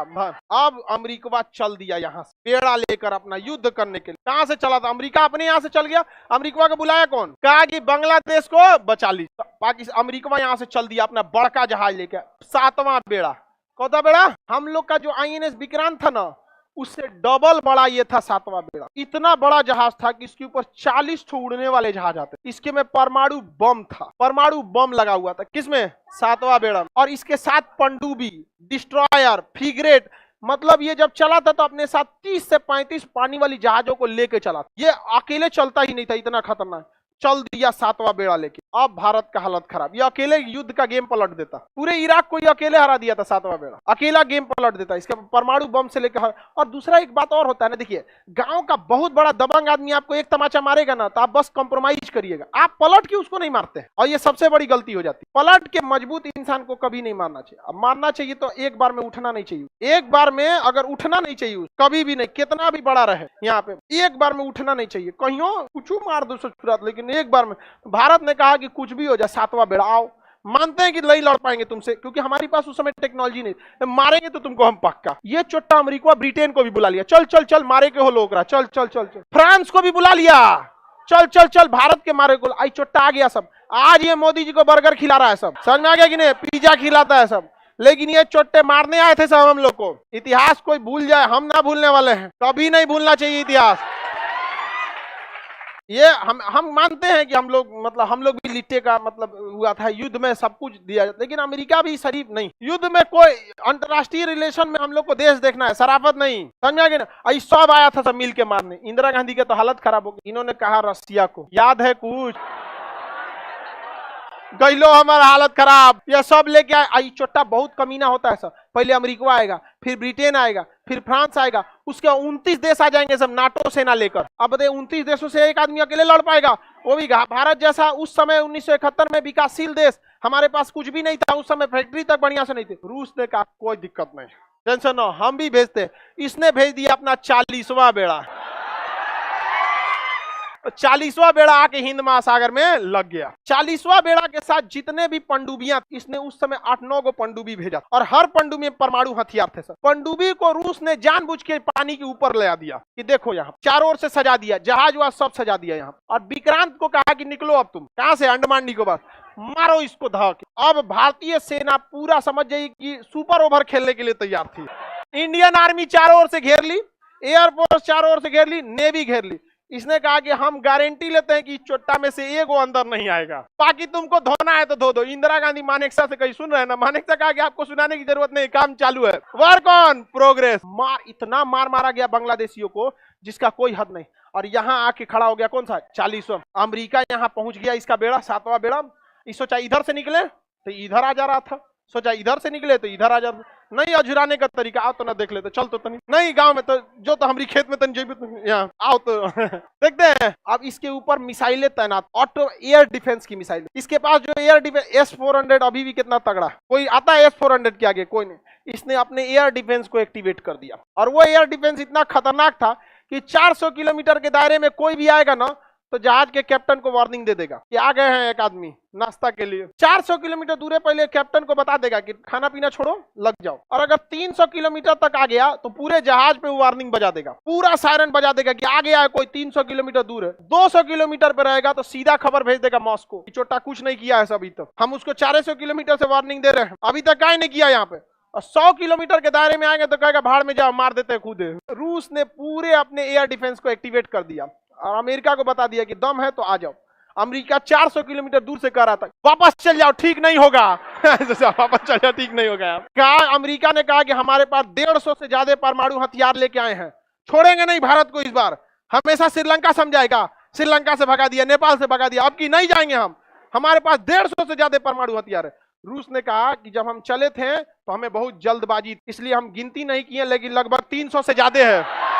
अब अमेरिका चल दिया यहाँ से बेड़ा लेकर अपना युद्ध करने के लिए। कहां से चला था अमेरिका, अपने यहाँ से चल गया। अमेरिका को बुलाया कौन, कहा कि बांग्लादेश को बचा ली। पाकिस्तान अमेरिका यहाँ से चल दिया अपना बड़का जहाज लेकर, 7वां बेड़ा। कौन सा बेड़ा, हम लोग का जो INS विक्रांत था ना, उससे डबल बड़ा ये था 7वां बेड़ा। इतना बड़ा जहाज था कि इसके ऊपर 40 ठो उड़ने वाले जहाज आते। इसके में परमाणु बम था, परमाणु बम लगा हुआ था। किसमें, 7वां बेड़ा। और इसके साथ पनडुब्बी, डिस्ट्रॉयर, फ्रिगेट। मतलब ये जब चला था तो अपने साथ 30 से 35 पानी वाली जहाजों को लेके चला। ये अकेले चलता ही नहीं था, इतना खतरनाक। चल दिया 7वां बेड़ा लेके। अब भारत का हालत खराब। ये अकेले युद्ध का गेम पलट देता, पूरे इराक को ये अकेले हरा दिया था 7वां बेड़ा, अकेला गेम पलट देता इसके परमाणु बम से लेकर। और दूसरा एक बात और होता है ना, देखिए गांव का बहुत बड़ा दबंग आदमी आपको एक तमाचा मारेगा ना, तो आप बस कंप्रोमाइज करिएगा, आप पलट के उसको नहीं मारते। और ये सबसे बड़ी गलती हो जाती, पलट के मजबूत इंसान को कभी नहीं मारना चाहिए। अब मारना चाहिए तो एक बार में उठना नहीं चाहिए। एक बार में अगर उठना नहीं चाहिए, कभी भी नहीं, कितना भी बड़ा रहे यहाँ पे, एक बार में उठना नहीं चाहिए। कहीं कुछ मार दो ससुरात, लेकिन एक बार में। भारत ने कहा कि कुछ भी हो जाए 7वां बेड़ा आओ। मानते हैं कि नहीं लड़ पाएंगे तुमसे, क्योंकि हमारे पास उस समय टेक्नोलॉजी नहीं, मारेंगे तो तुमको हम पक्का। ये चोट्टा अमेरिका ब्रिटेन को भी बुला लिया, चल चल चल मारे के हो लोग, चल चल चल चल। फ्रांस को भी बुला लिया, चल चल चल भारत के मारे को। आई चोट्टा आ गया सब। आज ये मोदी जी को बर्गर खिला रहा है सब, समझ में आ गया कि नहीं, पिज्जा खिलाता है सब। लेकिन ये चोट्टे मारने आए थे सब हम लोग को। इतिहास कोई भूल जाए, हम ना भूलने वाले हैं, कभी नहीं भूलना चाहिए इतिहास। ये हम मानते हैं कि हम लोग भी लिट्टे का मतलब हुआ था, युद्ध में सब कुछ दिया जाता, लेकिन अमेरिका भी शरीफ नहीं। युद्ध में कोई अंतरराष्ट्रीय रिलेशन में हम लोग को देश देखना है, शराफत नहीं, समझा गया ना। सब आया था सब मिल के मारने। इंदिरा गांधी के तो हालत खराब हो गई। इन्होंने कहा रसिया को, याद है कुछ, गइलो हमारा हालत खराब। ये सब लेके आई चोट्टा बहुत कमीना होता है सब। पहले अमेरिका आएगा, फिर ब्रिटेन आएगा, फिर फ्रांस आएगा, उसके 29 देश आ जाएंगे सब नाटो सेना लेकर। अब 29 देशों से एक आदमी अकेले लड़ पाएगा, वो भी भारत जैसा उस समय 1971 में विकासशील देश। हमारे पास कुछ भी नहीं था उस समय, फैक्ट्री तक बढ़िया से नहीं थी। रूस ने कहा कोई दिक्कत नहीं, टेंशन न, हम भी भेजते। इसने भेज दिया अपना 40वां बेड़ा। तो 40वां बेड़ा आके हिंद महासागर में लग गया। 40वां बेड़ा के साथ जितने भी पनडुब्बियां, इसने उस समय 8-9 गो पनडुब्बी भेजा और हर पनडुब्बी में परमाणु हथियार थे सर। पनडुब्बी को रूस ने जानबूझ के पानी के ऊपर ले आ दिया कि देखो यहाँ चारों ओर से सजा दिया, जहाज वहाज सब सजा दिया यहाँ। और विक्रांत को कहा कि निकलो अब तुम कहां से, अंडमान निकोबार, मारो इसको धक। अब भारतीय सेना पूरा समझ जाइए कि सुपर ओवर खेलने के लिए तैयार थी। इंडियन आर्मी चारों ओर से घेर ली, एयरफोर्स चारों ओर से घेर ली, नेवी घेर ली। इसने कहा कि हम गारंटी लेते हैं कि चोट्टा में से एक वो अंदर नहीं आएगा, बाकी तुमको धोना है तो धो दो। इंदिरा गांधी मानेकशा से कहीं सुन रहे हैं ना, मानेकशा कहा कि आपको सुनाने की जरूरत नहीं, काम चालू है, वर्क ऑन प्रोग्रेस। इतना मार मारा गया बांग्लादेशियों को जिसका कोई हद नहीं। और यहाँ आके खड़ा हो गया कौन सा, 40वां। अमेरिका यहाँ पहुंच गया, इसका बेड़ा 7वां बेड़ा। इस सोचा इधर से निकले तो इधर आ जा रहा था, सोचा इधर से निकले तो इधर आ जा रहा। नहीं, अझुराने का तरीका, आओ तो ना देख लेते, चल तो तनी नहीं गांव में तो जो तो हमारी खेत में तनी जेबी यहाँ आओ तो देखते हैं। अब इसके ऊपर मिसाइलें तैनात, ऑटो एयर डिफेंस की मिसाइल। इसके पास जो एयर डिफेंस S-400 अभी भी कितना तगड़ा, कोई आता है S-400 के आगे, कोई नहीं। इसने अपने एयर डिफेंस को एक्टिवेट कर दिया और वो एयर डिफेंस इतना खतरनाक था कि 400 किलोमीटर के दायरे में कोई भी आएगा ना तो जहाज के कैप्टन को वार्निंग दे देगा कि आ गए हैं एक आदमी नाश्ता के लिए। 400 किलोमीटर दूर पहले कैप्टन को बता देगा कि खाना पीना छोड़ो लग जाओ। और अगर 300 किलोमीटर तक आ गया तो पूरे जहाज पे वार्निंग बजा देगा, पूरा सायरन बजा देगा कि आ गया है कोई, 300 किलोमीटर दूर है। 200 किलोमीटर पे रहेगा तो सीधा खबर भेज देगा मॉस्को कि चोटा कुछ नहीं किया है अभी तक, हम उसको 400 किलोमीटर से वार्निंग दे रहे हैं, अभी तक क्या नहीं किया यहाँ पे। और 100 किलोमीटर के दायरे में आएंगे तो कहेगा भाड़ में जाओ, मार देते खुद। रूस ने पूरे अपने एयर डिफेंस को एक्टिवेट कर दिया और अमेरिका को बता दिया कि दम है तो आ जाओ। अमेरिका 400 किलोमीटर दूर से कह रहा था वापस चल जाओ, ठीक नहीं होगा वापस चल जाओ, ठीक नहीं होगा। कहा अमेरिका ने कहा कि हमारे पास 150 से ज्यादा परमाणु हथियार लेके आए हैं, छोड़ेंगे नहीं भारत को इस बार। हमेशा श्रीलंका समझाएगा, श्रीलंका से भगा दिया, नेपाल से भगा दिया, अब की नहीं जाएंगे हम, हमारे पास 150 से ज्यादा परमाणु हथियार है। रूस ने कहा कि जब हम चले थे तो हमें बहुत जल्दबाजी, इसलिए हम गिनती नहीं किए, लेकिन लगभग 300 से ज्यादा है।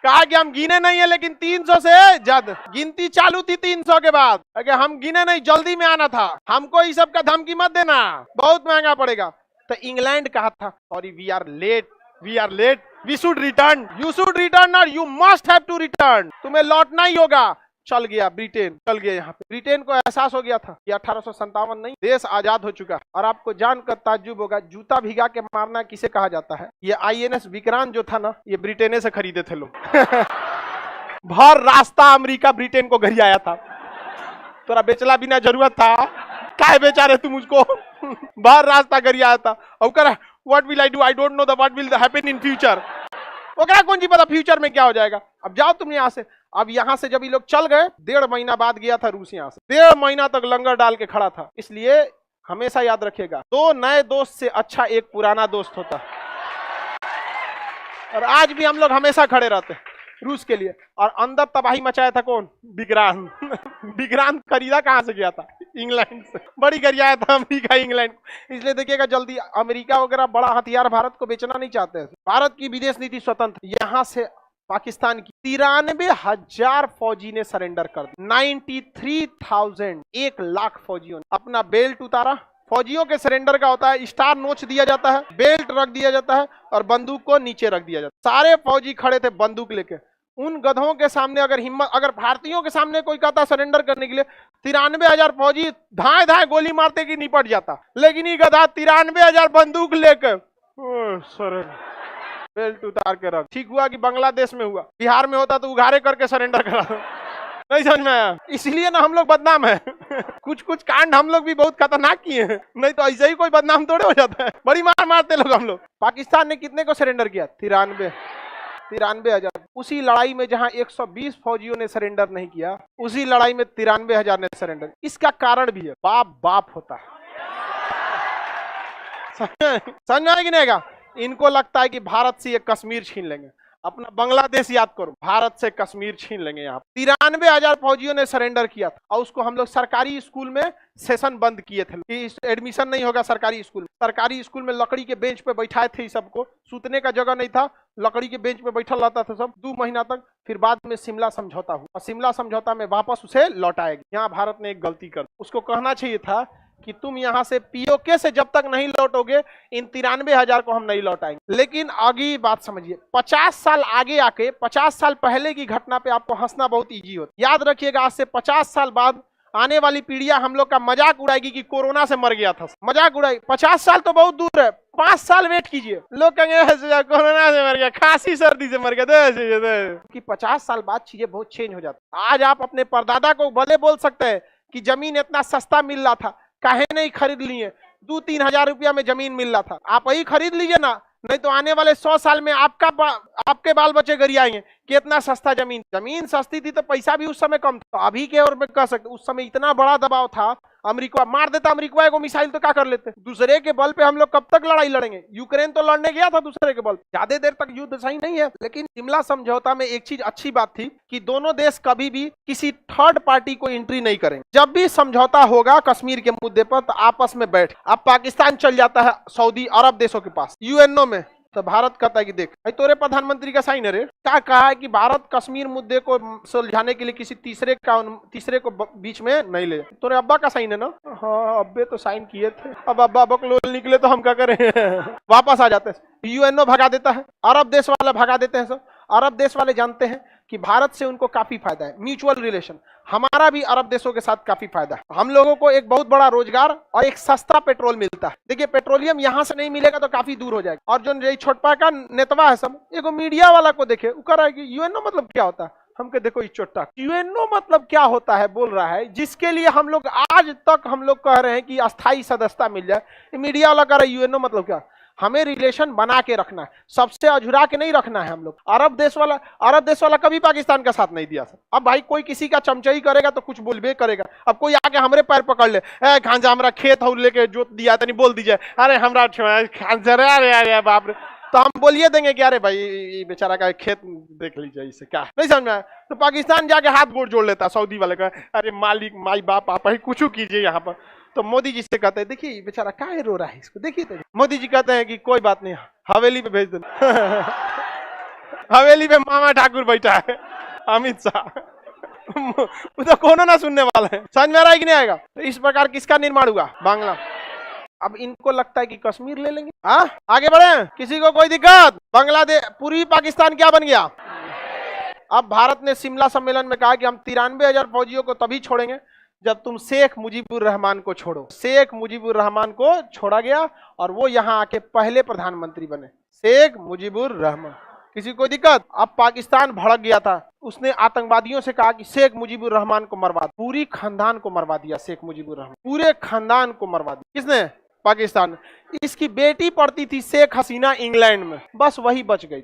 कहा कि हम गिने नहीं है लेकिन 300 से ज्यादा, गिनती चालू थी 300 के बाद, अगर हम गिने नहीं, जल्दी में आना था, हमको इस सब का धमकी मत देना, बहुत महंगा पड़ेगा। तो इंग्लैंड कहा था sorry we are late, we should return, you should return और you must have to return, तुम्हें लौटना ही होगा। चल गया ब्रिटेन, चल गया यहाँ पे। ब्रिटेन को एहसास हो गया था कि 1857 नहीं, देश आजाद हो चुका। और आपको जानकर ताज्जुब होगा, जूता भिगा के मारना किसे कहा जाता है? ये INS विक्रांत जो था ना, ये ब्रिटेन से खरीदे थे लोग भर रास्ता अमेरिका ब्रिटेन को घर आया था, तोरा बेचला बिना जरूरत था, काय बेचा रहे तुम उसको भर रास्ता घर आया था। और कह what will I do, I don't know the what will happen in future, ओकरा कौन जी पता फ्यूचर में क्या हो जाएगा। अब जाओ तुम यहाँ से। अब यहाँ से जब ये लोग चल गए, 1.5 महीना बाद गया था रूस यहाँ से, 1.5 महीना तक लंगर डाल के खड़ा था। इसलिए हमेशा याद रखिएगा, 2 नए दोस्त से अच्छा एक पुराना दोस्त होता है। और आज भी हम लोग हमेशा खड़े रहते हैं रूस के लिए। और अंदर तबाही मचाया था कौन? विक्रांत विक्रांत खरीदा कहाँ से गया था? इंग्लैंड से। बड़ी गरियाया था अमेरिका इंग्लैंड। इसलिए देखिएगा जल्दी अमेरिका वगैरह बड़ा हथियार भारत को बेचना नहीं चाहते हैं। भारत की विदेश नीति स्वतंत्र। यहाँ से पाकिस्तान की 93,000 फौजी ने सरेंडर कर दिया। 93,000, 1 लाख फौजियों ने अपना बेल्ट उतारा। फौजियों के सरेंडर का होता है स्टार नोच दिया जाता है, बेल्ट रख दिया जाता है और बंदूक को नीचे रख दिया जाता है। सारे फौजी खड़े थे बंदूक लेके। उन गधों के सामने अगर हिम्मत, अगर भारतीयों के सामने कोई कहता सरेंडर करने के लिए, 93,000 फौजी धाए धाए गोली मारते कि निपट जाता। लेकिन ये गधा 93,000 बंदूक लेकर बेल्ट उतार के रख। ठीक हुआ कि बांग्लादेश में हुआ, बिहार में होता तो उघारे करके सरेंडर करा। नहीं समझ में आया? इसलिए ना हम लोग बदनाम है कुछ कुछ कांड हम लोग भी बहुत खतरनाक किए हैं, नहीं तो ऐसे ही कोई बदनाम थोड़े हो जाता है। बड़ी मार मारते लोग हम लोग। पाकिस्तान ने कितने को सरेंडर किया? 93,000। उसी लड़ाई में जहां 120 फौजियों ने सरेंडर नहीं किया, उसी लड़ाई में 93,000 ने सरेंडर। इसका कारण भी है, बाप बाप होता है। समझ में आएगी नहीं? इनको लगता है कि भारत से ये कश्मीर छीन लेंगे। अपना बांग्लादेश याद करो, भारत से कश्मीर छीन लेंगे। यहाँ 93,000 फौजियों ने सरेंडर किया था और उसको हम लोग सरकारी स्कूल में सेशन बंद किए थे कि एडमिशन नहीं होगा सरकारी स्कूल में। सरकारी स्कूल में लकड़ी के बेंच पे बैठाए थे सबको, सूतने का जगह नहीं था, लकड़ी के बेंच पे बैठा रहता था सब 2 महीना तक। फिर बाद में शिमला समझौता हुआ और शिमला समझौता में वापस उसे लौटाया गया। यहाँ भारत ने एक गलती कर, उसको कहना चाहिए था कि तुम यहाँ से पीओके से जब तक नहीं लौटोगे इन 93,000 को हम नहीं लौटाएंगे। लेकिन आगे बात समझिए, 50 साल आगे आके 50 साल पहले की घटना पे आपको हंसना बहुत ईजी होता है। याद रखिएगा, आज से 50 साल बाद आने वाली पीढ़ियां हम लोग का मजाक उड़ाएगी कि कोरोना से मर गया था। मजाक उड़ाएगी। 50 साल तो बहुत दूर है, 5 साल वेट कीजिए, लोग कहेंगे कोरोना से मर गया, खांसी सर्दी से मर गया। कि 50 साल बाद चीजें बहुत चेंज हो जाती। आज आप अपने परदादा को भले बोल सकते हैं कि जमीन इतना सस्ता मिल रहा था, काहे नहीं खरीद लिए, 2-3 हजार रुपया में जमीन मिल रहा था, आप वही खरीद लीजिए ना, नहीं तो आने वाले 100 साल में आपके बाल बच्चे गरियाएंगे कि इतना सस्ता जमीन सस्ती थी तो पैसा भी उस समय कम था। अभी के और में कह सकते उस समय इतना बड़ा दबाव था, अमेरिका मार देता, अमेरिका को मिसाइल तो क्या कर लेते। दूसरे के बल पे हम लोग कब तक लड़ाई लड़ेंगे। यूक्रेन तो लड़ने गया था दूसरे के बल, ज्यादा देर तक युद्ध सही नहीं है। लेकिन शिमला समझौता में एक चीज अच्छी बात थी कि दोनों देश कभी भी किसी थर्ड पार्टी को एंट्री नहीं करेंगे। जब भी समझौता होगा कश्मीर के मुद्दे पर तो आपस में बैठ, अब पाकिस्तान चल जाता है सऊदी अरब देशों के पास यूएनओ में, तो भारत कहता है कि देख भाई तोरे प्रधानमंत्री का साइन है रे, क्या कहा है कि भारत कश्मीर मुद्दे को सुलझाने के लिए किसी तीसरे को बीच में नहीं ले। तोरे अब्बा का साइन है ना? हाँ अब्बे तो साइन किए थे, अब अब्बा बकलोल निकले तो हम क्या करें वापस आ जाते हैं। यूएनओ भगा देता है, अरब देश वाले भगा देते हैं। सब अरब देश वाले जानते हैं कि भारत से उनको काफी फायदा है, म्यूचुअल रिलेशन। हमारा भी अरब देशों के साथ काफी फायदा है। हम लोगों को एक बहुत बड़ा रोजगार और एक सस्ता पेट्रोल मिलता है। देखिए पेट्रोलियम यहाँ से नहीं मिलेगा तो काफी दूर हो जाएगा। और जो छोटपा का नेतवा है सब, एगो मीडिया वाला को देखे वो रहा है कि यूएनओ मतलब क्या होता है। हमके देखो इस चोटा यूएनओ मतलब क्या होता है बोल रहा है, जिसके लिए हम लोग आज तक हम लोग कह रहे हैं कि अस्थायी सदस्यता मिल जाए। मीडिया वाला कह रहा है यूएनओ मतलब क्या। हमें रिलेशन बना के रखना है, सबसे अझुरा के नहीं रखना है हम लोग। अरब देश वाला कभी पाकिस्तान का साथ नहीं दिया सर। अब भाई कोई किसी का चमचाई करेगा तो कुछ बोलबे करेगा। अब कोई आके हमरे पैर पकड़ ले, खांजा हमारा खेत हो लेके जोत दिया तो नहीं बोल दीजिए अरे हमरा अरे बाप रे, तो हम बोलिए देंगे कि अरे भाई बेचारा का खेत देख लीजिए, इससे क्या नहीं समझ में आया। तो पाकिस्तान जाके हाथ गोड़ जोड़ लेता सऊदी वाले का, अरे मालिक माई बाप आप ही कुछ कीजिए यहाँ पर। तो मोदी जी से कहते हैं देखिए बेचारा काहे रो रहा है इसको देखिए। तो मोदी जी कहते हैं कि कोई बात नहीं, हवेली पे भेज देना हवेली पे मामा ठाकुर बैठा है अमित शाह तो कौन ना सुनने वाला है। समझ में आ रहा है कि नहीं आएगा। तो इस प्रकार किसका निर्माण हुआ, बांग्ला। अब इनको लगता है कि कश्मीर ले लेंगे। हाँ आगे बढ़े, किसी को कोई दिक्कत। बांग्लादेश पूर्वी पाकिस्तान क्या बन गया। अब भारत ने शिमला सम्मेलन में कहा कि हम 93,000 फौजियों को तभी छोड़ेंगे जब तुम शेख मुजीबुर रहमान को छोड़ो। शेख मुजीबुर रहमान को छोड़ा गया और वो यहाँ आके पहले प्रधानमंत्री बने, शेख मुजीबुर रहमान। किसी को दिक्कत। अब पाकिस्तान भड़क गया था, उसने आतंकवादियों से कहा कि शेख मुजीबुर रहमान को मरवा, पूरी खानदान को मरवा दिया। शेख मुजीबुर रहमान पूरे खानदान को मरवा दिया। किसने? पाकिस्तान। इसकी बेटी पढ़ती थी शेख हसीना इंग्लैंड में, बस वही बच गई।